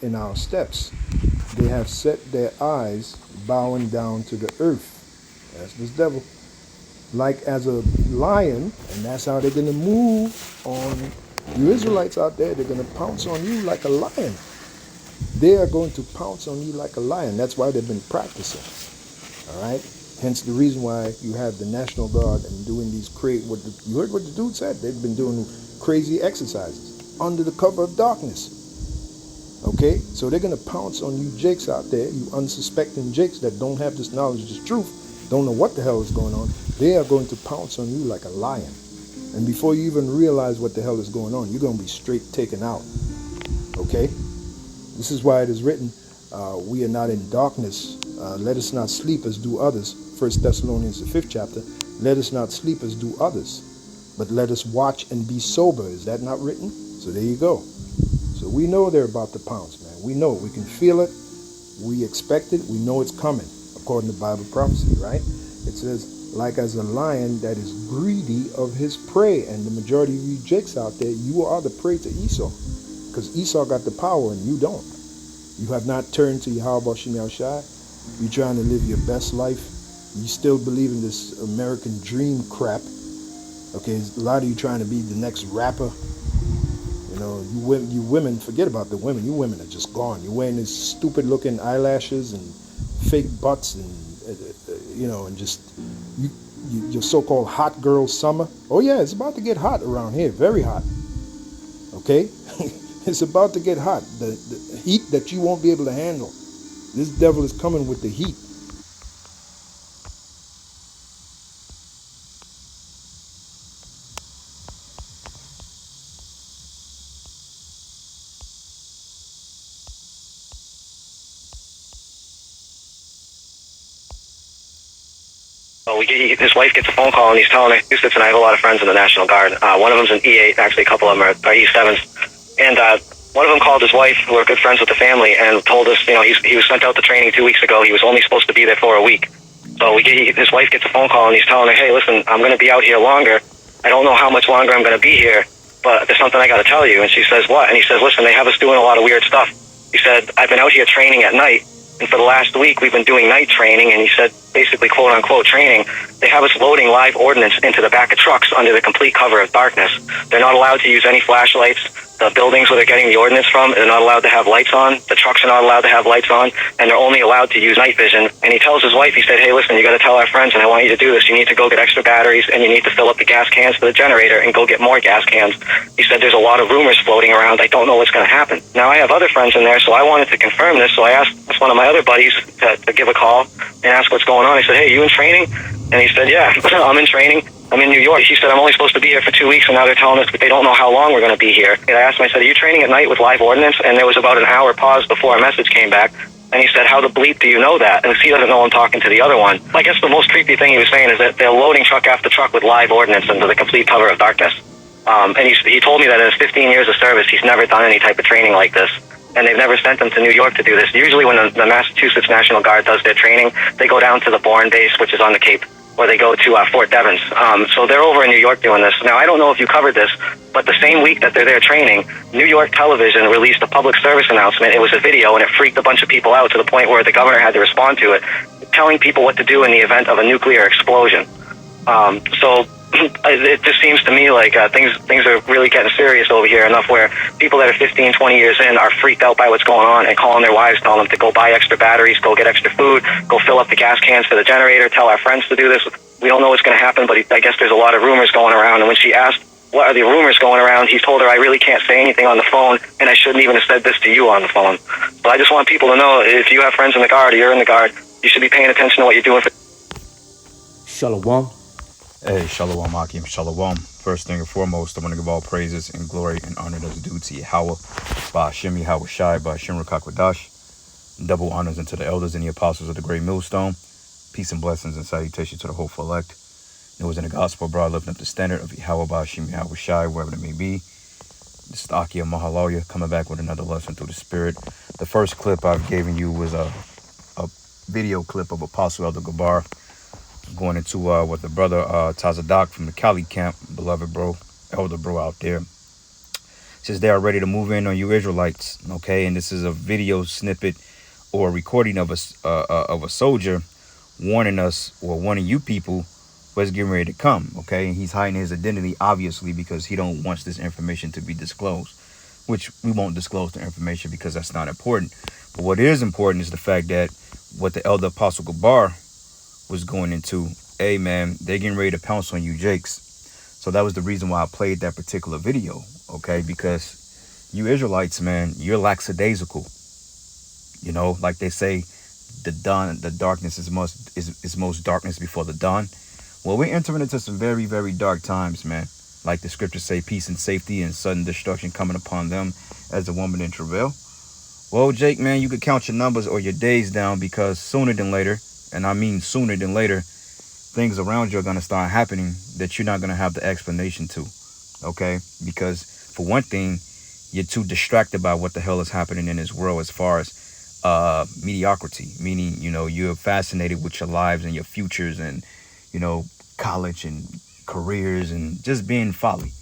in our steps. They have set their eyes bowing down to the earth. That's this devil. Like as a lion, and that's how they're going to move on you Israelites out there. They're going to pounce on you like a lion. They are going to pounce on you like a lion. That's why they've been practicing. All right. Hence the reason why you have the National Guard and doing these you heard what the dude said. They've been doing crazy exercises under the cover of darkness. Okay, so they're gonna pounce on you jakes out there, you unsuspecting jakes that don't have this knowledge, this truth, don't know what the hell is going on. They are going to pounce on you like a lion. And before you even realize what the hell is going on, you're gonna be straight taken out. Okay? This is why it is written, we are not in darkness. Let us not sleep as do others. 1 Thessalonians, the 5th chapter. Let us not sleep as do others, but let us watch and be sober. Is that not written? So there you go. So we know they're about to pounce, man. We know it. We can feel it. We expect it. We know it's coming, according to Bible prophecy, right? It says, like as a lion that is greedy of his prey. And the majority of you jakes out there, you are the prey to Esau. Because Esau got the power and you don't. You have not turned to Yahweh Shem Yahushai. You're trying to live your best life. You still believe in this American dream crap. Okay, a lot of you trying to be the next rapper. You know, you women, forget about the women. You women are just gone. You're wearing these stupid looking eyelashes and fake butts and, you know, and just, your so-called hot girl summer. Oh yeah, it's about to get hot around here. Very hot. Okay? It's about to get hot. The heat that you won't be able to handle. This devil is coming with the heat. So his wife gets a phone call and he's telling her, Houston, and I have a lot of friends in the National Guard. One of them's an E8, actually a couple of them are E7s. And one of them called his wife, who are good friends with the family, and told us, you know, he was sent out to training 2 weeks ago. He was only supposed to be there for a week. So his wife gets a phone call and he's telling her, hey, listen, I'm going to be out here longer. I don't know how much longer I'm going to be here, but there's something I got to tell you. And she says, what? And he says, listen, they have us doing a lot of weird stuff. He said, I've been out here training at night. And for the last week, we've been doing night training, and he said, basically, quote-unquote training, they have us loading live ordnance into the back of trucks under the complete cover of darkness. They're not allowed to use any flashlights. The buildings where they're getting the ordnance from, they're not allowed to have lights on. The trucks are not allowed to have lights on, and they're only allowed to use night vision. And he tells his wife, he said, hey, listen, you got to tell our friends, and I want you to do this. You need to go get extra batteries, and you need to fill up the gas cans for the generator and go get more gas cans. He said, there's a lot of rumors floating around. I don't know what's going to happen. Now, I have other friends in there, so I wanted to confirm this, so I asked one of my other buddies to give a call and ask what's going on. I said, hey, you in training? And he said, yeah, I'm in training. I'm in New York. He said, I'm only supposed to be here for 2 weeks, and now they're telling us that they don't know how long we're going to be here. And I asked him, I said, are you training at night with live ordnance? And there was about an hour pause before a message came back. And he said, how the bleep do you know that? And he doesn't know I'm talking to the other one. I guess the most creepy thing he was saying is that they're loading truck after truck with live ordnance under the complete cover of darkness. And he told me that in his 15 years of service, he's never done any type of training like this. And they've never sent them to New York to do this. Usually when the Massachusetts National Guard does their training, they go down to the Bourne base, which is on the Cape, or they go to Fort Devens. So they're over in New York doing this. Now, I don't know if you covered this, but the same week that they're there training, New York television released a public service announcement. It was a video, and it freaked a bunch of people out to the point where the governor had to respond to it, telling people what to do in the event of a nuclear explosion. So it just seems to me like things are really getting serious over here, enough where people that are 15, 20 years in are freaked out by what's going on and calling their wives, telling them to go buy extra batteries, go get extra food, go fill up the gas cans for the generator, tell our friends to do this. We don't know what's going to happen, but I guess there's a lot of rumors going around. And when she asked, what are the rumors going around, he told her, I really can't say anything on the phone, and I shouldn't even have said this to you on the phone. So I just want people to know, if you have friends in the Guard or you're in the Guard, you should be paying attention to what you're doing. Shalom. Hey, Shalom, Akim, Shalom. First thing and foremost, I want to give all praises and glory and honor that's due to Yahweh, by Hashem Yahweh Shai, by Hashem Rakakwadash. Double honors unto the elders and the apostles of the great millstone. Peace and blessings and salutation to the hopeful elect. It was in the gospel, bro, lifting up the standard of Yahweh, by Hashem Yahweh Shai, wherever it may be. This is Akia Mahalalia coming back with another lesson through the Spirit. The first clip I've given you was a video clip of Apostle Elder Gabar going into what the brother Tazadak from the Cali camp, beloved bro, elder bro out there, says they are ready to move in on you Israelites. Okay, and this is a video snippet or a recording of a soldier warning us or warning you people what's getting ready to come. Okay, and he's hiding his identity obviously because he don't want this information to be disclosed, which we won't disclose the information because that's not important. But what is important is the fact that what the elder Apostle Gabar was going into, hey man, they're getting ready to pounce on you Jakes. So that was the reason why I played that particular video, okay? Because you Israelites, man, you're lackadaisical. You know, like they say, the darkness is most darkness before the dawn. Well, we're entering into some very, very dark times, man. Like the scriptures say, peace and safety and sudden destruction coming upon them as a woman in travail. Well, Jake, man, you could count your numbers or your days down because sooner than later, and I mean sooner than later, things around you are going to start happening that you're not going to have the explanation to, okay? Because for one thing, you're too distracted by what the hell is happening in this world as far as mediocrity, meaning, you know, you're fascinated with your lives and your futures and, you know, college and careers and just being folly,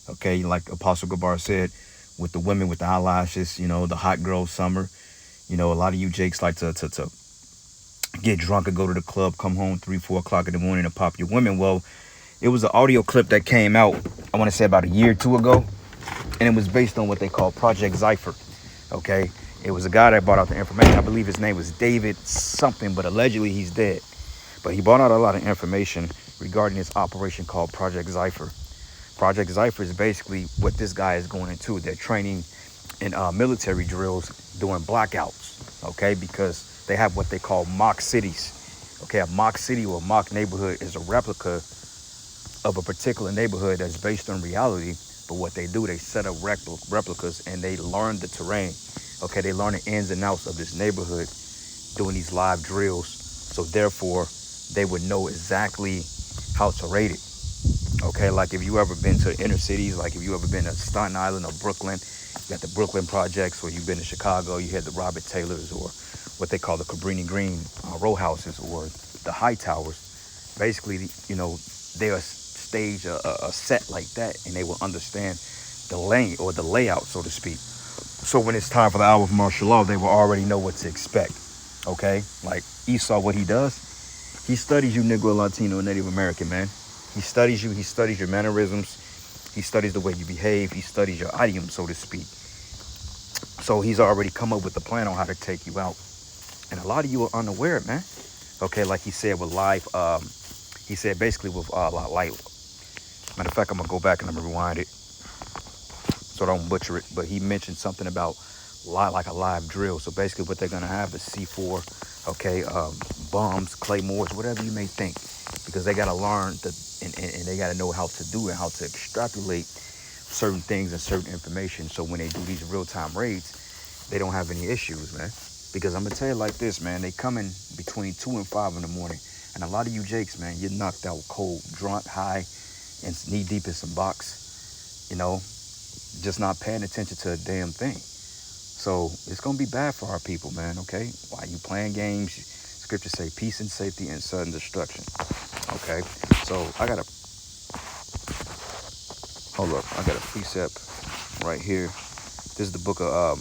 okay? Like Apostle Gabar said, with the women with the eyelashes, you know, the hot girl summer, you know, a lot of you Jakes like to get drunk and go to the club, come home 3-4 o'clock in the morning and pop your women. Well, it was an audio clip that came out, I want to say about a year or two ago, and it was based on what they call Project Zypher, okay? It was a guy that brought out the information. I believe his name was David something, but allegedly he's dead. But he brought out a lot of information regarding this operation called Project Zypher. Project Zypher is basically what this guy is going into. They're training in military drills doing blackouts, okay? Because they have what they call mock cities. Okay, a mock city or a mock neighborhood is a replica of a particular neighborhood that's based on reality. But what they do, they set up replicas and they learn the terrain. Okay, they learn the ins and outs of this neighborhood doing these live drills. So therefore, they would know exactly how to rate it. Okay, like if you ever been to inner cities, like if you ever been to Staten Island or Brooklyn, you got the Brooklyn projects, or you've been to Chicago, you had the Robert Taylors or what they call the Cabrini Green row houses or the high towers. Basically, you know, they'll stage a set like that and they will understand the lane or the layout, so to speak. So when it's time for the hour of martial law, they will already know what to expect. Okay, like Esau, what he does, he studies you Negro, Latino, and Native American, man. He studies you, he studies your mannerisms, he studies the way you behave, he studies your idiom, so to speak. So he's already come up with a plan on how to take you out. And a lot of you are unaware, man. Okay, like he said with live, he said basically with light. Matter of fact, I'm gonna go back and I'm gonna rewind it so I don't butcher it. But he mentioned something about like a live drill. So basically what they're gonna have is C4, okay, bombs, claymores, whatever you may think. Because they gotta learn and they gotta know how to do it, how to extrapolate certain things and certain information. So when they do these real-time raids, they don't have any issues, man. Because I'm gonna tell you like this, man, they come in between 2 and 5 in the morning. And a lot of you Jakes, man, you're knocked out cold, drunk, high, and knee deep in some box, you know, just not paying attention to a damn thing. So it's gonna be bad for our people, man, okay? While you playing games, scriptures say peace and safety and sudden destruction, okay? So I got a precept right here. This is the book of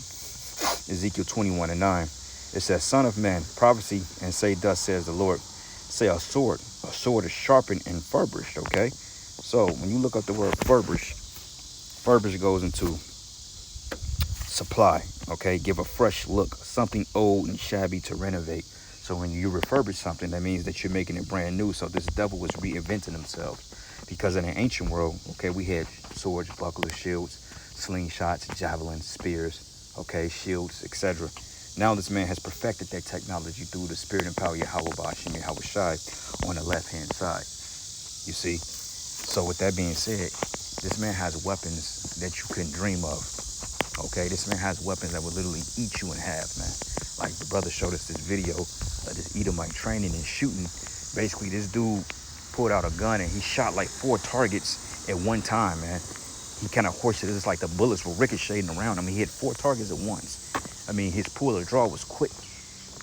Ezekiel 21:9. It says, Son of man, prophecy and say, thus says the Lord. Say a sword is sharpened and furbished, okay? So when you look up the word furbish goes into supply, okay? Give a fresh look, something old and shabby to renovate. So when you refurbish something, that means that you're making it brand new. So this devil was reinventing themselves. Because in the ancient world, okay, we had swords, bucklers, shields, slingshots, javelins, spears, okay, shields, etc. Now this man has perfected that technology through the spirit and power of Yahweh Bashim Yahweh Shai on the left-hand side. You see? So with that being said, this man has weapons that you couldn't dream of. Okay, this man has weapons that would literally eat you in half, man. Like the brother showed us this video of this Edomite training and shooting. Basically, this dude pulled out a gun and he shot like 4 targets at one time, man. He kind of horsed it. It's like the bullets were ricocheting around him. He hit 4 targets at once. I mean, his pull or draw was quick,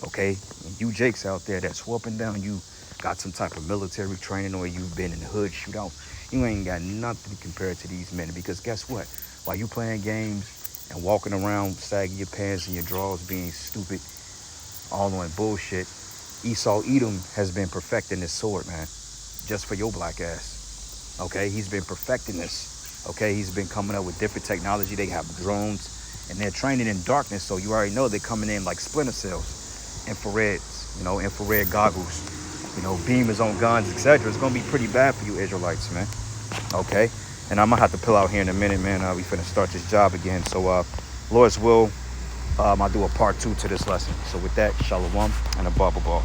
okay? And you Jakes out there that's swooping down, you got some type of military training or you've been in the hood shootout, you ain't got nothing compared to these men. Because guess what? while you playing games and walking around sagging your pants and your drawers being stupid, all on bullshit, Esau Edom has been perfecting this sword, man, just for your black ass. Okay, he's been perfecting this. Okay, he's been coming up with different technology. They have drones, and they're training in darkness, so you already know they're coming in like Splinter Cells, infrareds, infrared goggles, beamers on guns, etc. It's gonna be pretty bad for you Israelites, man. Okay, and I'm gonna have to pull out here in a minute, man. We finna start this job again, so Lord's will, I'll do a part 2 to this lesson. So with that, shalom and a bubble ball.